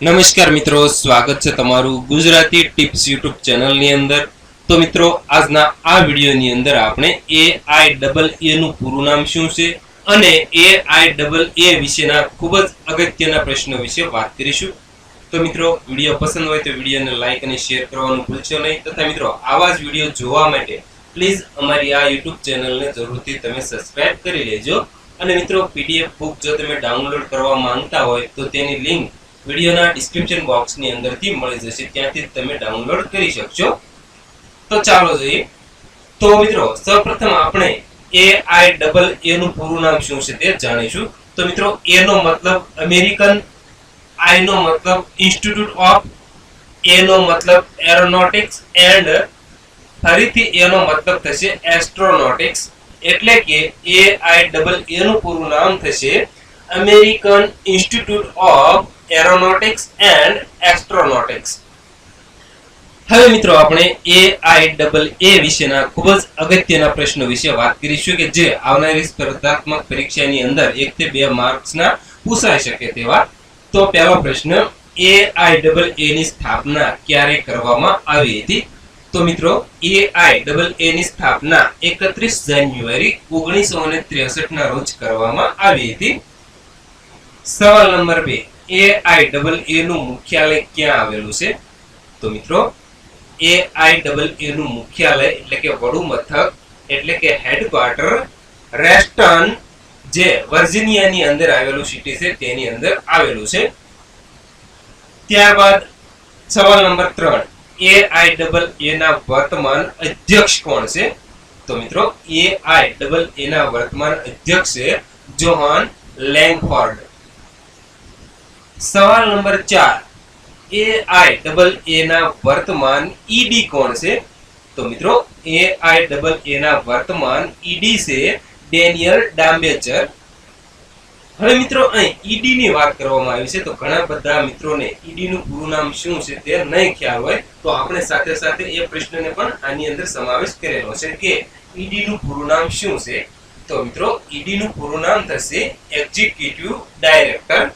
નમસ્કાર મિત્રો, સ્વાગત છે તમારું ગુજરાતી ટિપ્સ યુટ્યુબ ચેનલની અંદર। તો મિત્રો, આજના આ વિડીયોની અંદર આપણે AIAA નું પૂરું નામ શું છે અને AIAA વિશેના ખૂબ જ અગત્યના પ્રશ્નો વિશે વાત કરીશું। તો મિત્રો, વિડીયો પસંદ હોય તો વિડીયોને લાઈક અને શેર કરવાનું ભૂલશો નહીં, તથા મિત્રો આવા જ વિડીયો જોવા માટે પ્લીઝ અમારી આ યુટ્યુબ ચેનલને જરૂરથી તમે સબસ્ક્રાઇબ કરી લેજો। અને મિત્રો, PDF બુક જો તમે ડાઉનલોડ કરવા માંગતા હોય તો તેની લિંક વિડીયોના ડિસ્ક્રિપ્શન બોક્સની અંદરથી મળી જશે, ત્યાંથી તમે ડાઉનલોડ કરી શકશો। તો ચાલો જોઈએ। તો મિત્રો, સૌપ્રથમ આપણે AIAA નું પૂરું નામ શું છે તે જાણીશું। તો મિત્રો, A નો મતલબ અમેરિકન, I નો મતલબ ઇન્સ્ટિટ્યૂટ ઓફ, A નો મતલબ એરોનોટિક્સ એન્ડ ફરીથી A નો મતલબ થશે એસ્ટ્રોનોટિક્સ, એટલે કે AIAA નું પૂરું નામ થશે American institute of aeronautics and astronautics. હવે મિત્રો, આપણે AIAA વિશેના ખૂબ જ અગત્યના પ્રશ્નો વિશે વાત કરીશું કે જે આવનારી સ્પર્ધાત્મક પરીક્ષાની અંદર 1 થી 2 માર્ક્સના પૂછાઈ શકે તેવા। તો પહેલો પ્રશ્ન, AIAA ની સ્થાપના ક્યારે કરવામાં આવી હતી? તો મિત્રો, AIAA ની સ્થાપના 31 જાન્યુઆરી 1963 ના રોજ કરવામાં આવી હતી। સવાલ નંબર 2, AIAA નું મુખ્યાલય ક્યાં આવેલું છે? તો મિત્રો, AIAA નું મુખ્યાલય એટલે કે વડુ મથક એટલે કે હેડક્વાર્ટર રેસ્ટન, જે વર્જિનિયાની અંદર આવેલું સિટી છે તેની અંદર આવેલું છે। ત્યારબાદ સવાલ નંબર 3, AIAA ના વર્તમાન અધ્યક્ષ કોણ છે? તો મિત્રો, AIAA ના વર્તમાન અધ્યક્ષ છે જોહાન લેંગફોર્ડ। સવાલ નંબર 4, AIAA ના વર્તમાન ED કોણ છે? તો મિત્રો, AIAA ના વર્તમાન ED છે ડેનિયલ ડામ્બેચર। હવે મિત્રો, અહીં ED ની વાત કરવામાં આવી છે, તો ઘણા બધા મિત્રોને ED નું પૂરું નામ શું છે તે નહીં ખ્યાલ હોય, તો આપણે સાથે સાથે એ પ્રશ્નને પણ આની અંદર સમાવેશ કરેલો છે કે ED નું પૂરું નામ શું છે। તો મિત્રો, ED નું પૂરું નામ થશે એક્ઝિક્યુટિવ ડાયરેક્ટર।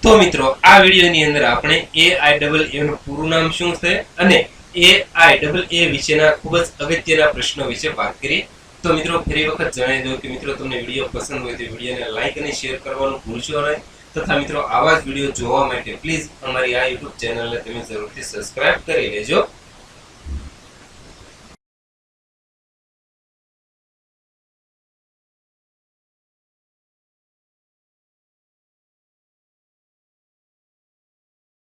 તો મિત્રો, આ વિડીયોની અંદર આપણે AIAA નું પૂરું નામ શું છે અને AIAA વિશેના ખૂબ જ અગત્યના પ્રશ્નો વિશે વાત કરી। તો મિત્રો, ફરી વખત જણાવી દઉં કે મિત્રો, તમને વિડીયો પસંદ હોય તો વિડીયોને લાઈક અને શેર કરવાનું ભૂલશો નહીં, તથા મિત્રો આવા જ વિડીયો જોવા માટે પ્લીઝ અમારી આ યુટ્યુબ ચેનલને તમે જરૂરથી સબસ્ક્રાઇબ કરી લેજો।